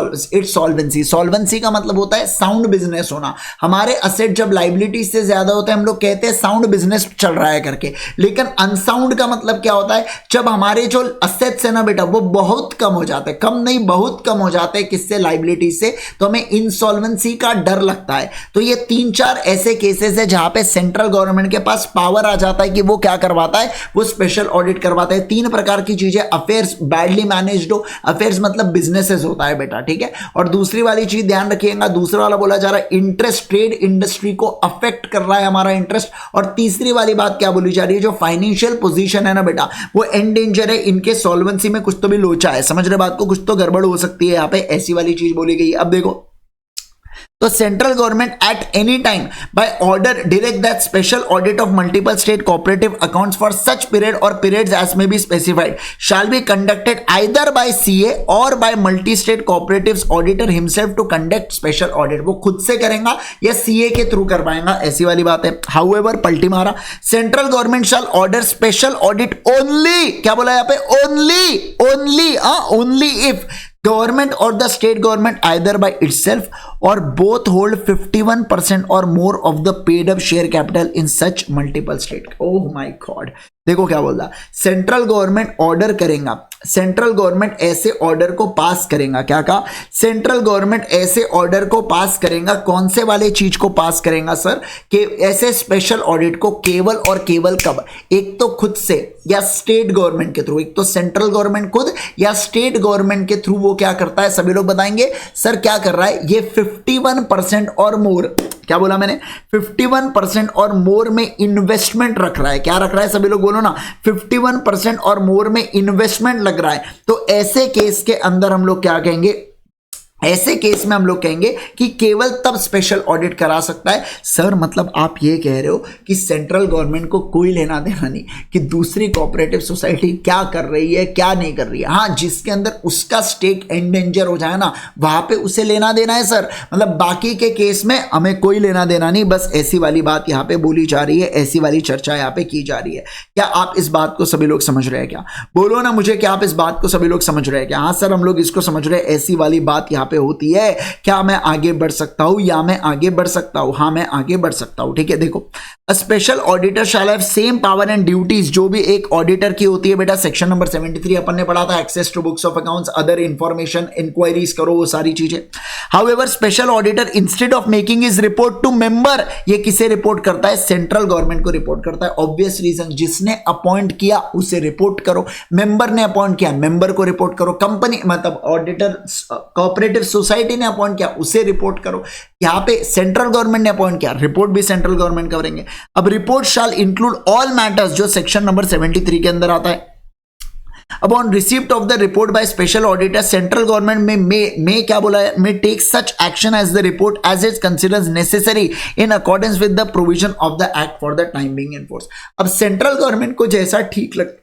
solvency. Solvency का मतलब होता है साउंड बिजनेस होना। हमारे असेट जब लाइबिलिटी से ज्यादा होते हैं, हम लोग कहते हैं साउंड बिजनेस चल रहा है करके, लेकिन अनसाउंड का मतलब क्या होता है, जब हमारे जो असेट्स है ना बेटा, वो बहुत कम हो जाते हैं, कम नहीं बहुत कम हो जाते हैं, किससे, लाइबिलिटी से, तो हमें इंसॉल्वेंसी का डर लगता है। तो ये 3-4 ऐसे केसेस है जहां पे सेंट्रल गवर्नमेंट के पास पावर आ जाता है कि वो क्या करवाता है, वो स्पेशल ऑडिट करवाता है। 3 प्रकार की चीजें, अफेयर्स बैडली मैनेज्ड हो, अफेयर्स मतलब बिजनेसेस होता है बेटा, ठीक है। और दूसरी वाली चीज ध्यान रखिएगा, दूसरा वाला बोला जा रहा है इंटरेस्ट, ट्रेड इंडस्ट्री को अफेक्ट कर रहा है हमारा इंटरेस्ट। और तीसरी वाली बात क्या बोली जा रही है, जो फाइनेंशियल पोजीशन है ना बेटा, वो एंडेंजर है, इनके सॉल्वेंसी में कुछ तो भी लोचा है, समझ रहे बात को, कुछ तो गड़बड़ हो सकती है, यहां पे ऐसी वाली चीज बोली गई। अब देखो, तो central government at any time by order direct that special audit of multiple state cooperative accounts for such period और periods as may be specified shall be conducted either by CA और by multi state cooperatives auditor himself to conduct special audit. वो खुद से करेगा या सीए के थ्रू करवाएगा, ऐसी वाली बात है। हाउएवर पलटी मारा, सेंट्रल गवर्नमेंट शैल ऑर्डर स्पेशल ऑडिट ओनली, क्या बोला यहाँ पे, only if government or the state government either by itself or both hold 51% or more of the paid up share capital in such multiple state। oh my god, देखो क्या बोल रहा, सेंट्रल गवर्नमेंट ऑर्डर करेगा, सेंट्रल गवर्नमेंट ऐसे ऑर्डर को पास करेगा, क्या कहा, सेंट्रल गवर्नमेंट ऐसे ऑर्डर को पास करेगा, कौन से वाले चीज को पास करेगा सर, कि ऐसे स्पेशल ऑडिट को केवल और केवल कब, एक तो खुद से या स्टेट गवर्नमेंट के थ्रू, एक तो सेंट्रल गवर्नमेंट खुद या स्टेट गवर्नमेंट के थ्रू वो क्या करता है, सभी लोग बताएंगे सर क्या कर रहा है, ये 51% और मोर, क्या बोला मैंने, 51% और मोर में इन्वेस्टमेंट रख रहा है, क्या रख रहा है, सभी लोग बोलो ना, 51% और मोर में इन्वेस्टमेंट लग रहा है। तो ऐसे केस के अंदर हम लोग क्या कहेंगे, ऐसे केस में हम लोग कहेंगे कि केवल तब स्पेशल ऑडिट करा सकता है। सर मतलब आप ये कह रहे हो कि सेंट्रल गवर्नमेंट को कोई लेना देना नहीं कि दूसरी कोऑपरेटिव सोसाइटी क्या कर रही है क्या नहीं कर रही है। हाँ, जिसके अंदर उसका स्टेक एंडेंजर हो जाए ना, वहां पे उसे लेना देना है सर। मतलब बाकी के केस में हमें कोई लेना देना नहीं। बस ऐसी वाली बात यहाँ पे बोली जा रही है, ऐसी वाली चर्चा यहाँ पे की जा रही है। क्या आप इस बात को सभी लोग समझ रहे हैं? क्या बोलो ना मुझे, क्या आप इस बात को सभी लोग समझ रहे हैं? क्या हाँ सर हम लोग इसको समझ रहे हैं, ऐसी वाली बात यहाँ पे होती है। क्या मैं आगे बढ़ सकता हूं या मैं आगे बढ़ सकता हूं? हाँ मैं आगे बढ़ सकता हूं। ठीक है, देखो special auditor shall have same power and duties जो भी एक ऑडिटर की होती है बेटा। सेक्शन नंबर 73 अपन ने पढ़ा था, access to books of accounts, other information, inquiries करो, वो सारी चीजें। However special auditor instead of making is report to member, ये किसे रिपोर्ट करता है? सेंट्रल गवर्नमेंट को रिपोर्ट करता है। ऑब्वियस रीजन, जिसने अपॉइंट किया उसे रिपोर्ट करो। मेंबर ने अपॉइंट किया, मेंबर को रिपोर्ट करो। कंपनी मतलब ऑडिटर कोऑपरेटिव सोसाइटी ने अपॉइंट किया, उसे रिपोर्ट करो। यहां पे सेंट्रल गवर्नमेंट ने अपॉइंट किया, रिपोर्ट भी सेंट्रल गवर्नमेंट करेंगे। अब report shall include all matters, जो सेक्शन नंबर 73 के अंदर आता है। Upon receipt of the report by special auditor, central government में क्या बोला है? May take such action as the report as it considers necessary in accordance with the provision of the act for the time being in force. अब सेंट्रल गवर्नमेंट को जैसा ठीक लगता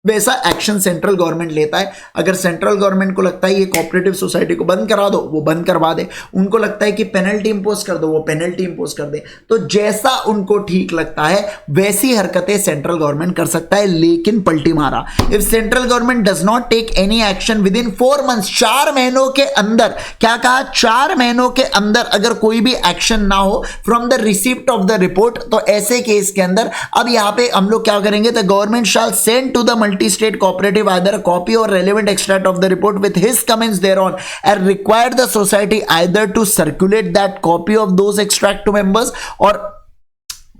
वैसा एक्शन सेंट्रल गवर्नमेंट लेता है। अगर सेंट्रल गवर्नमेंट को लगता है ये कोऑपरेटिव सोसाइटी को बंद करा दो, वो बंद करवा दे। उनको लगता है कि पेनल्टी इंपोज कर दो, वो पेनल्टी इंपोज कर दे। तो जैसा उनको ठीक लगता है वैसी हरकतें सेंट्रल गवर्नमेंट कर सकता है। लेकिन पलटी मारा, if central government does not take any action within 4 months, 4 महीनों के अंदर, क्या कहा? 4 महीनों के अंदर अगर कोई भी एक्शन ना हो from the receipt of the report, तो ऐसे केस के अंदर अब यहां पे हम लोग क्या करेंगे? The government shall send to the multi-state cooperative either a copy or relevant extract of the report with his comments thereon, and require the society either to circulate that copy of those extract to members or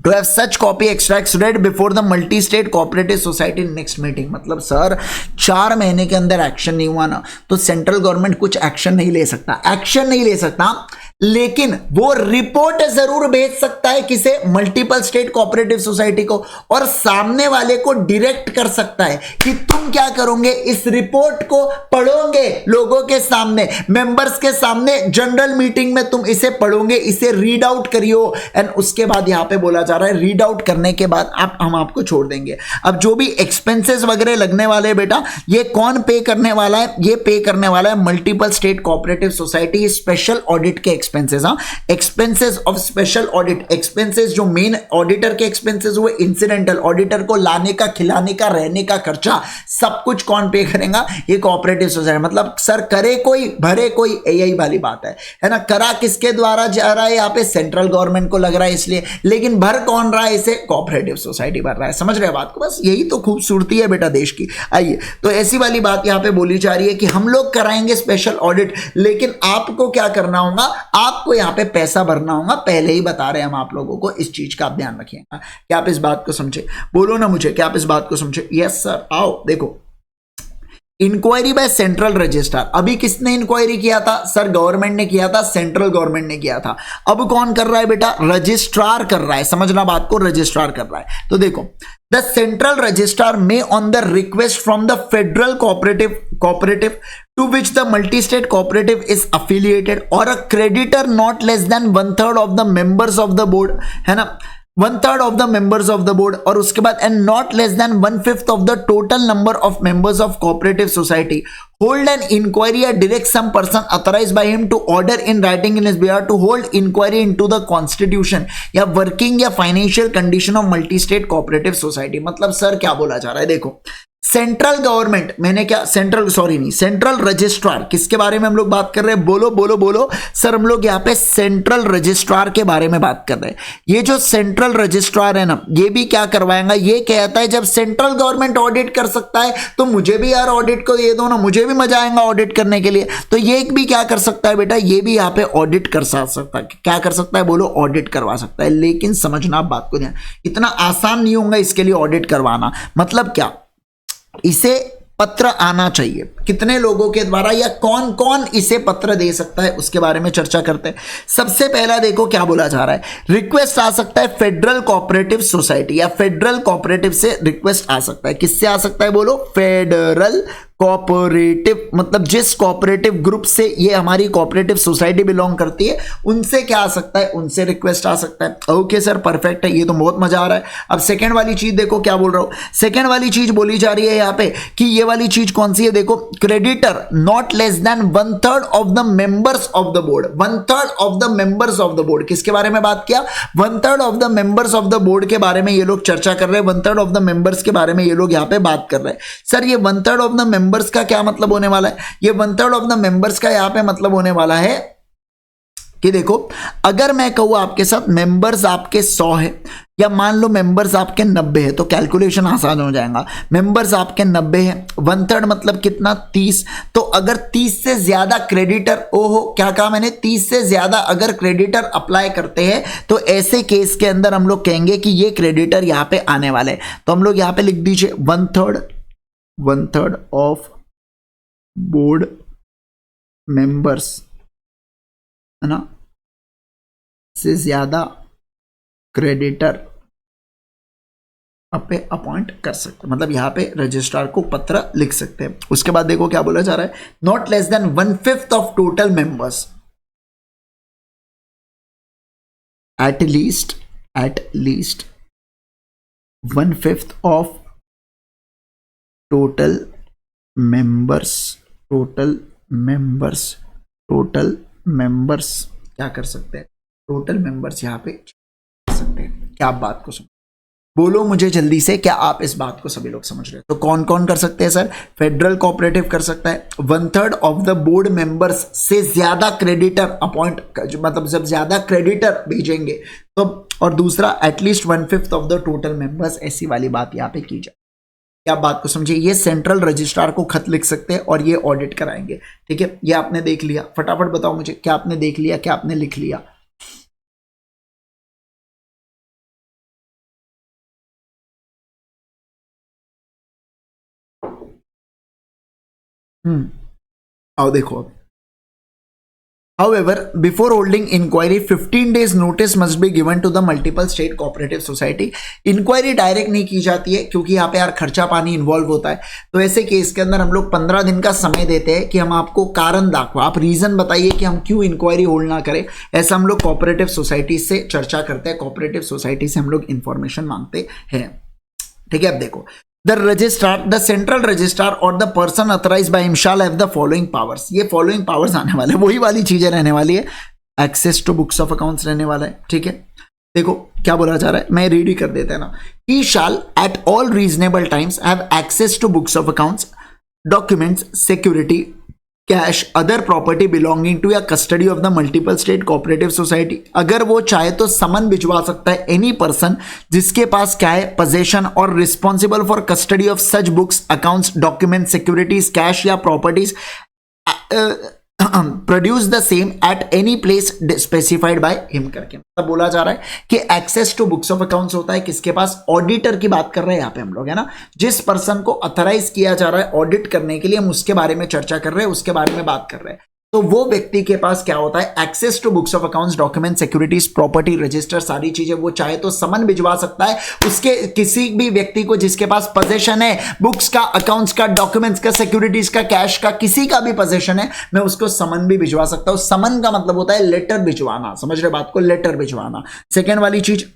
to have such copy extracts read before the multi-state cooperative society next meeting। मतलब सर 4 महीने के अंदर एक्शन नहीं हुआ ना, तो सेंट्रल गवर्नमेंट कुछ एक्शन नहीं ले सकता, एक्शन नहीं ले सकता। लेकिन वो रिपोर्ट जरूर भेज सकता है, किसे? मल्टीपल स्टेट कोऑपरेटिव सोसाइटी को, और सामने वाले को डायरेक्ट कर सकता है कि तुम क्या करोगे? इस रिपोर्ट को पढ़ोगे लोगों के सामने, मेंबर्स के सामने, जनरल मीटिंग में तुम इसे पढ़ोगे, इसे रीड आउट करियो। एंड उसके बाद यहां पे बोला जा रहा है रीड आउट करने के बाद हम आपको छोड़ देंगे। अब जो भी एक्सपेंसेस वगैरह लगने वाले हैं बेटा, ये कौन पे करने वाला है? ये पे करने वाला है multiple state cooperative society. Special audit के एक्सपेंसेस, हाँ, expenses of special audit, expenses जो मेन ऑडिटर के एक्सपेंसेस हुए, इंसिडेंटल ऑडिटर को लाने का, खिलाने का, रहने का खर्चा, सब कुछ कौन पे करेगा? ये कोऑपरेटिव सोसाइटी। मतलब सर करे कोई भरे कोई, यही वाली बात है ना। करा किसके द्वारा जा रहा है? यहाँ पे सेंट्रल गवर्नमेंट को लग रहा है इसलिए, लेकिन भर कौन रहा है? इसे कोऑपरेटिव सोसाइटी भर रहा है। समझ रहे हैं बात को? बस यही तो खूबसूरती है बेटा देश की। आइए, तो ऐसी वाली बात यहाँ पे बोली जा रही है कि हम लोग कराएंगे स्पेशल ऑडिट, लेकिन आपको क्या करना होगा? आपको यहाँ पे पैसा भरना होगा। पहले ही बता रहे हैं हम आप लोगों को, इस चीज का आप ध्यान रखिएगा। क्या आप इस बात को समझे? बोलो ना मुझे, क्या आप इस बात को समझे? Yes sir. आओ देखो, इंक्वायरी बाय सेंट्रल रजिस्ट्रार। अभी किसने इंक्वायरी किया था? सर गवर्नमेंट ने किया था, सेंट्रल गवर्नमेंट ने किया था। अब कौन कर रहा है बेटा? रजिस्ट्रार कर रहा है। समझना बात को, रजिस्ट्रार कर रहा है। तो देखो, the central registrar may on the request from the federal cooperative to which the multi-state cooperative is affiliated or a creditor not less than 1/3 of the members of the board, है ना, 1/3 of the members of the board, और उसके बाद and not less than 1/5 of the total number of members of cooperative society hold an inquiry or direct some person authorized by him to order in writing in his behalf to hold inquiry into the constitution या working या financial condition of multi-state cooperative society। मतलब सर क्या बोला जा रहा है? देखो, सेंट्रल गवर्नमेंट, मैंने क्या सेंट्रल रजिस्ट्रार, किसके बारे में हम लोग बात कर रहे हैं? बोलो बोलो बोलो सर। हम लोग यहाँ पे सेंट्रल रजिस्ट्रार के बारे में बात कर रहे हैं। ये जो सेंट्रल रजिस्ट्रार है ना, ये भी क्या करवाएगा? ये कहता है जब सेंट्रल गवर्नमेंट ऑडिट कर सकता है तो मुझे भी यार ऑडिट को ये दो ना, मुझे भी मजा आएगा ऑडिट करने के लिए। तो ये भी क्या कर सकता है बेटा? ये भी यहाँ पे ऑडिट कर सकता है। क्या कर सकता है? बोलो, ऑडिट करवा सकता है। लेकिन समझना बात को ध्यान, इतना आसान नहीं होगा इसके लिए ऑडिट करवाना। मतलब क्या? इसे पत्र आना चाहिए। कितने लोगों के द्वारा या कौन कौन इसे पत्र दे सकता है, उसके बारे में चर्चा करते हैं। सबसे पहला देखो क्या बोला जा रहा है, रिक्वेस्ट आ सकता है फेडरल कोऑपरेटिव सोसाइटी या फेडरल कोऑपरेटिव से रिक्वेस्ट आ सकता है। किससे आ सकता है? बोलो, फेडरल कोऑपरेटिव, मतलब जिस कोऑपरेटिव ग्रुप से ये हमारी कोऑपरेटिव सोसाइटी बिलोंग करती है उनसे क्या आ सकता है, उनसे रिक्वेस्ट आ सकता है। ओके सर, परफेक्ट है, ये तो बहुत मजा आ रहा है। अब सेकंड वाली चीज देखो क्या बोल रहा हूं। सेकंड वाली चीज बोली जा रही है यहाँ पे कि ये वाली चीज कौन सी है, देखो, creditor not less then 1/3 of the members of the board. 1/3 of the members of the board, किसके बारे में बात किया, 1/3 of the members of the board के बारे में ये लोग चर्चा कर रहे हैं। 1/3 ऑफ द मेंबर्स के बारे में ये लोग यहाँ पे बात कर रहे हैं। सर ये 1/3 ऑफ द मेंबर्स का क्या मतलब होने वाला है, ये 1/3 ऑफ द मेंबर्स का यहाँ पे मतलब होने वाला है कि देखो, अगर मैं कहूँ आपके साथ मेंबर्स आपके 100 है, या मान लो मेंबर्स आपके 90 है, तो कैलकुलेशन आसान हो जाएगा। मेंबर्स आपके 90 है, 1/3 मतलब कितना, 30। तो अगर 30 से ज्यादा क्रेडिटर, ओहो क्या कहा मैंने, 30 से ज्यादा अगर क्रेडिटर अप्लाई करते हैं तो ऐसे केस के अंदर हम लोग कहेंगे कि ये क्रेडिटर यहाँ पे आने वाले हैं। तो हम लोग यहाँ पे लिख दीजिए 1/3 ऑफ बोर्ड मेंबर्स, है ना, से ज्यादा क्रेडिटर पे अपॉइंट कर सकते हैं, मतलब यहां पे रजिस्ट्रार को पत्र लिख सकते हैं। उसके बाद देखो क्या बोला जा रहा है, not less than 1/5 of total members, at least 1/5 of total members क्या कर सकते हैं, टोटल मेंबर्स यहां पे कर सकते हैं। क्या आप बात को समझ, बोलो मुझे जल्दी से, क्या आप इस बात को सभी लोग समझ रहे हैं। तो कौन कौन कर सकते हैं सर, फेडरल कोऑपरेटिव कर सकता है, 1/3 ऑफ द बोर्ड मेंबर्स से ज्यादा क्रेडिटर अपॉइंट, मतलब जब ज्यादा क्रेडिटर भेजेंगे तो, और दूसरा at least 1/5 of the total members, ऐसी वाली बात यहाँ पे की जाए। क्या बात को समझिए, ये सेंट्रल रजिस्ट्रार को खत लिख सकते हैं और ये ऑडिट कराएंगे। ठीक है, ये आपने देख लिया, फटाफट बताओ मुझे क्या आपने देख लिया, क्या आपने लिख लिया। आओ देखो अब, however before holding inquiry 15 days notice must be given to the multiple state cooperative society। Inquiry direct नहीं की जाती है क्योंकि यहाँ पे यार खर्चा पानी इन्वॉल्व होता है, तो ऐसे केस के अंदर हम लोग 15 दिन का समय देते हैं कि हम आपको कारण दाखवा, आप रीजन बताइए कि हम क्यों इंक्वायरी होल्ड ना करें। ऐसा हम लोग कोऑपरेटिव सोसाइटी से चर्चा करते हैं, कोऑपरेटिव सोसाइटी से हम लोग इंफॉर्मेशन मांगते हैं। ठीक है, अब देखो, the central registrar or the person authorized by him shall have the following powers। ये following powers आने वाले, वही वाली चीजें रहने वाली है। Access to books of accounts रहने वाला है। ठीक है, देखो क्या बोला जा रहा है, मैं रीड ही कर देता है ना। he shall at all reasonable times have access to books of accounts, documents, security, cash, other property belonging to या custody of the multiple state cooperative society. अगर वो चाहे तो समन भिजवा सकता है एनी पर्सन जिसके पास क्या है, पोजेशन और responsible for custody of such books, accounts, document, securities, cash या properties, produce the same at any place specified by him करके। मतलब बोला जा रहा है कि access to books of accounts होता है किसके पास, ऑडिटर की बात कर रहे हैं यहाँ पे हम लोग, है ना। जिस पर्सन को ऑथराइज किया जा रहा है ऑडिट करने के लिए, हम उसके बारे में चर्चा कर रहे हैं, उसके बारे में बात कर रहे हैं। तो वो व्यक्ति के पास क्या होता है, access to books of accounts, document, securities, property, register, सारी चीजें। वो चाहे तो समन भिजवा सकता है उसके किसी भी व्यक्ति को जिसके पास पोजेशन है बुक्स का, अकाउंट्स का, डॉक्यूमेंट्स का, सिक्योरिटीज का, कैश का, किसी का भी पोजेशन है, मैं उसको समन भी भिजवा सकता हूं। समन का मतलब होता है लेटर भिजवाना, समझ रहे बात को, लेटर भिजवाना। सेकेंड वाली चीज,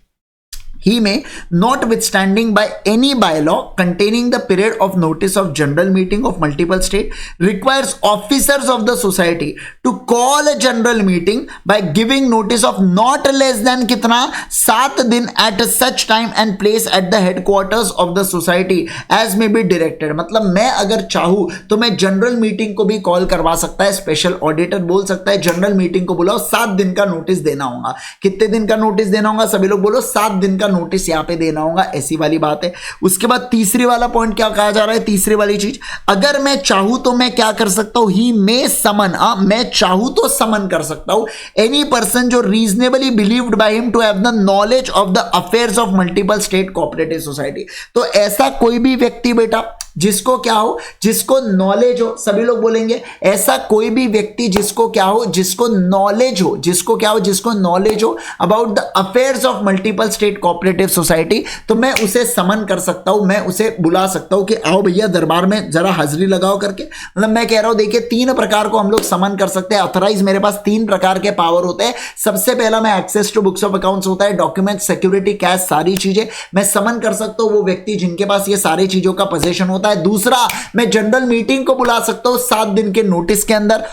he may notwithstanding by any bylaw containing the period of notice of general meeting of multiple state requires officers of the society to call a general meeting by giving notice of not less than कितना 7 दिन at such time and place at the headquarters of the society as may be directed। मतलब मैं अगर चाहूं तो मैं जनरल मीटिंग को भी कॉल करवा सकता है, स्पेशल ऑडिटर बोल सकता है जनरल मीटिंग को बुलाओ, 7 दिन का नोटिस देना होगा। कितने दिन का नोटिस देना होगा, सभी लोग बोलो 7 दिन का नोटिस यहां पे देना होगा, ऐसी वाली बात है। उसके बाद तीसरी वाला पॉइंट क्या कहा जा रहा है, तीसरी वाली चीज, अगर मैं चाहूं तो मैं क्या कर सकता हूं, ही मे समन, मैं चाहूं तो समन कर सकता हूं एनी पर्सन जो reasonably believed by him to have the knowledge of the affairs of multiple state cooperative society. तो ऐसा कोई भी व्यक्ति बेटा जिसको क्या हो, जिसको नॉलेज हो, सभी लोग बोलेंगे ऐसा कोई भी व्यक्ति जिसको क्या हो, जिसको नॉलेज हो, जिसको क्या हो, जिसको नॉलेज हो about the affairs of multiple state cooperative society, तो मैं उसे समन कर सकता हूं, मैं उसे बुला सकता हूं कि आओ भैया दरबार में जरा हाजिरी लगाओ करके। मतलब मैं कह रहा हूं देखिए 3 प्रकार को हम लोग समन कर सकते हैं। ऑथराइज मेरे पास 3 प्रकार के पावर होते हैं। सबसे पहला मैं access to books of accounts होता है, डॉक्यूमेंट, सिक्योरिटी, कैश, सारी चीजें मैं समन कर सकता हूं वो व्यक्ति जिनके पास ये सारी चीजों का पोजीशन होता है। दूसरा, मैं जनरल मीटिंग को बुला सकता हूं 7 दिन के नोटिस के अंदर।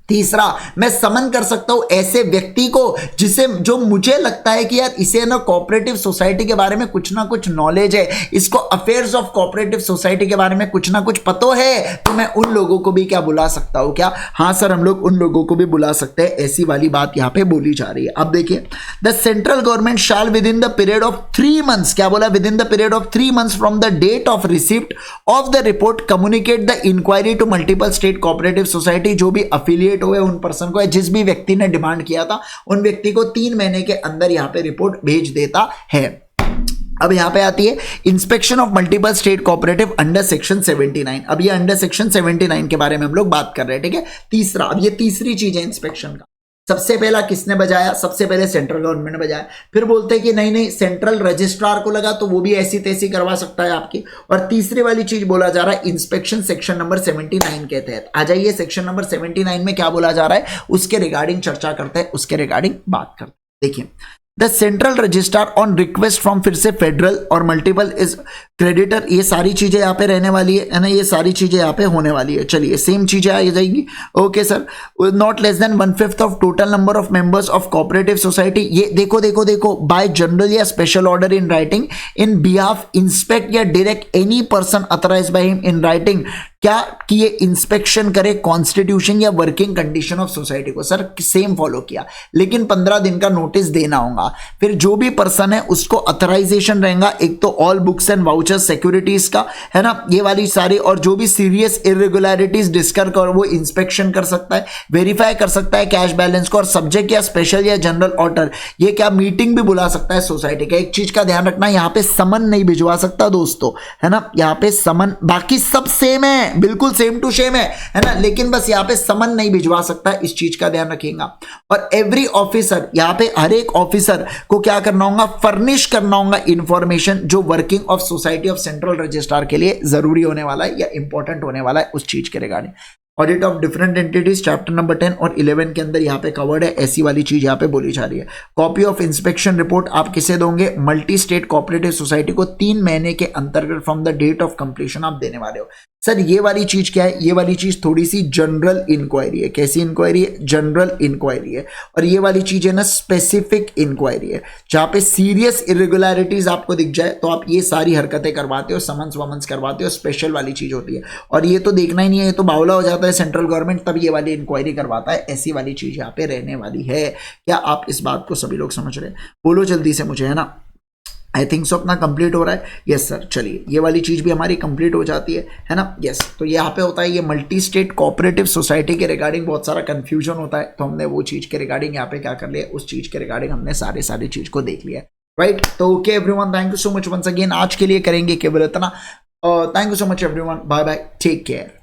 तीसरा, मैं समन कर सकता हूं ऐसे व्यक्ति को जिसे, जो मुझे लगता है कि यार इसे ना कोऑपरेटिव सोसाइटी के बारे में कुछ ना कुछ नॉलेज है, इसको अफेयर्स ऑफ कोऑपरेटिव सोसाइटी के बारे में कुछ ना कुछ पता है, तो मैं उन लोगों को भी क्या बुला सकता हूं क्या? हाँ सर, हम लोग उन लोगों को भी बुला सकते हैं। ऐसी वाली बात यहां पे बोली जा रही है। अब देखिए, the central government shall within the period of 3 months, क्या बोला? Within the period of 3 months from the date of receipt of the report communicate the inquiry to multiple state cooperative society. जो भी अफिलिएट हुए उन पर्सन को, जिस भी व्यक्ति ने डिमांड किया था उन व्यक्ति को 3 महीने के अंदर यहां पे रिपोर्ट भेज देता है। अब यहां पे आती है inspection of multiple state cooperative under section 79। अब ये अंडर सेक्शन 79 के बारे में हम लोग बात कर रहे हैं, ठीक है। तीसरा, अब ये तीसरी चीज है इंस्पेक्शन का। सबसे पहला किसने बजाया? सबसे पहले सेंट्रल गवर्नमेंट ने बजाया। फिर बोलते हैं कि नहीं नहीं, सेंट्रल रजिस्ट्रार को लगा तो वो भी ऐसी तैसी करवा सकता है आपकी। और तीसरी वाली चीज बोला जा रहा है इंस्पेक्शन सेक्शन नंबर 79 के तहत। आ जाइए, सेक्शन नंबर 79 में क्या बोला जा रहा है उसके रिगार्डिंग चर्चा करते हैं, उसके रिगार्डिंग बात करते हैं। देखिए, the central registrar on request from, फिर से फेडरल और मल्टीपल इज क्रेडिटर, ये सारी चीजें यहाँ पे रहने वाली है ना, ये सारी चीजें यहाँ पे होने वाली है। चलिए, सेम चीजें आ जाएंगी। Okay sir, not less than 1/5 of total number of members of cooperative society. ये देखो देखो देखो, बाय जनरल या special order in writing in behalf inspect या direct any person authorised by him in writing, क्या कि ये इंस्पेक्शन करे कॉन्स्टिट्यूशन या वर्किंग कंडीशन ऑफ सोसाइटी को। सर सेम फॉलो किया, लेकिन 15 दिन का नोटिस देना होगा। फिर जो भी पर्सन है उसको अथराइजेशन रहेगा, एक तो all books and voucher securities का, है ना, ये वाली सारी, और जो भी सीरियस इरेगुलरिटीज डिस्कवर कर वो इंस्पेक्शन कर सकता है, वेरीफाई कर सकता है कैश बैलेंस को, और सब्जेक्ट या स्पेशल या जनरल ऑर्डर, ये क्या मीटिंग भी बुला सकता है सोसाइटी का। एक चीज का ध्यान रखना, यहाँ पे समन नहीं भिजवा सकता दोस्तों, है ना, यहाँ पे समन, बाकी सब सेम है, बिल्कुल सेम टू सेम है ना, लेकिन बस यहाँ पे समन नहीं भिजवा सकता, इस चीज का ध्यान रखिएगा। और एवरी ऑफिसर, यहाँ पे हर एक ऑफिसर को क्या करना होगा? फर्निश करना होगा इंफॉर्मेशन जो working of society of central registrar के लिए जरूरी होने वाला है या इंपॉर्टेंट होने वाला है उस चीज के regarding. Audit of different entities chapter number 10 और 11 के अंदर यहाँ पे कवर्ड है, ऐसी वाली चीज यहाँ पे बोली जा रही है। कॉपी ऑफ इंस्पेक्शन रिपोर्ट आप किसे दोगे? मल्टी स्टेट कोऑपरेटिव सोसाइटी को 3 महीने के अंतर्गत from the date of completion आप देने वाले हो। सर ये वाली चीज क्या है? ये वाली चीज थोड़ी सी जनरल इंक्वायरी है। कैसी इंक्वायरी है? जनरल इंक्वायरी है। और ये वाली चीज है ना स्पेसिफिक इंक्वायरी है, जहां पे सीरियस इरेगुलरिटीज आपको दिख जाए तो आप ये सारी हरकतें करवाते हो, समन्स वमन्स करवाते हो, स्पेशल वाली चीज होती है। और ये तो देखना ही नहीं है, ये तो बावला हो जाता है सेंट्रल गवर्नमेंट, तब ये वाली इंक्वायरी करवाता है। ऐसी वाली चीज यहाँ पे रहने वाली है। क्या आप इस बात को सभी लोग समझ रहे हैं? बोलो जल्दी से मुझे, है ना। आई थिंक सो अपना कंप्लीट हो रहा है। यस सर, चलिए ये वाली चीज भी हमारी कंप्लीट हो जाती है ना। यस, तो यहाँ पे होता है ये मल्टी स्टेट कोऑपरेटिव सोसाइटी के रिगार्डिंग बहुत सारा कंफ्यूजन होता है, तो हमने वो चीज के रिगार्डिंग यहाँ पे क्या कर लिया, उस चीज के रिगार्डिंग हमने सारी चीज को देख लिया, राइट। तो okay everyone, thank you so much once again. आज के लिए करेंगे केवल इतना। Thank you so much everyone, bye bye, take care.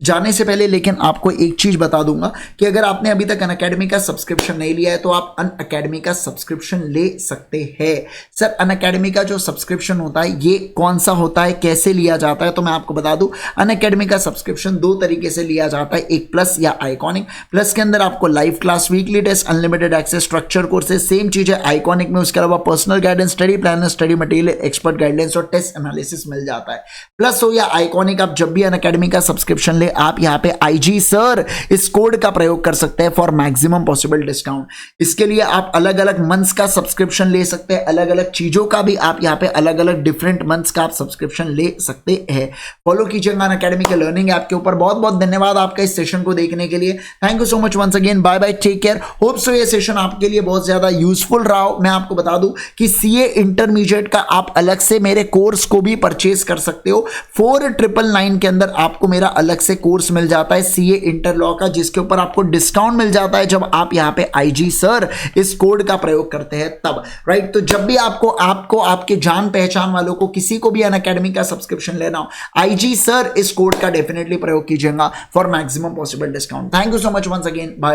जाने से पहले लेकिन आपको एक चीज बता दूंगा कि अगर आपने अभी तक अनअकैडमी का सब्सक्रिप्शन नहीं लिया है तो आप अनअकैडमी का सब्सक्रिप्शन ले सकते हैं। सर अनअकैडमी का जो सब्सक्रिप्शन होता है ये कौन सा होता है, कैसे लिया जाता है, तो मैं आपको बता दूं अनअकैडमी का सब्सक्रिप्शन 2 तरीके से लिया जाता है, एक प्लस या आइकॉनिक। प्लस के अंदर आपको live class, weekly test, unlimited access, structure courses, same चीज है आइकॉनिक में। उसके अलावा personal guidance, study planner, study material, expert guidance और टेस्ट एनालिसिस मिल जाता है। प्लस हो या आइकॉनिक, आप जब भी अनअकैडमी का सब्सक्रिप्शन ले आप यहाँ पे IG सर इस कोड का प्रयोग कर सकते हैं फॉर मैक्सिमम पॉसिबल डिस्काउंट। इसके लिए आप अलग अलग मंथ्स का सब्सक्रिप्शन ले सकते हैं, अलग अलग चीजों का भी आप यहाँ पे अलग अलग डिफरेंट मंथ्स का आप सब्सक्रिप्शन ले सकते हैं। फॉलो कीजिएगा अनअकैडमी के लर्निंग ऐप के ऊपर। बहुत बहुत धन्यवाद आपका इस सेशन को देखने के लिए। Thank you so much once again, bye bye, take care. Hope so ये सेशन आपके लिए बहुत ज्यादा यूजफुल रहा हो। मैं आपको बता दूं कि CA इंटरमीडिएट का आप अलग से मेरे कोर्स को भी परचेज कर सकते हो। 4999 के अंदर आपको मेरा अलग से से कोर्स मिल जाता है सीए इंटरलॉ का, जिसके ऊपर आपको डिस्काउंट मिल जाता है जब आप यहाँ पे IG सर इस कोड का प्रयोग करते हैं तब, राइट। तो जब भी आपको आपके जान पहचान वालों को किसी को भी अनअकैडमी का सब्सक्रिप्शन लेना हो, IG सर इस कोड का डेफिनेटली प्रयोग कीजिएगा for maximum possible discount. Thank you so much once again, bye.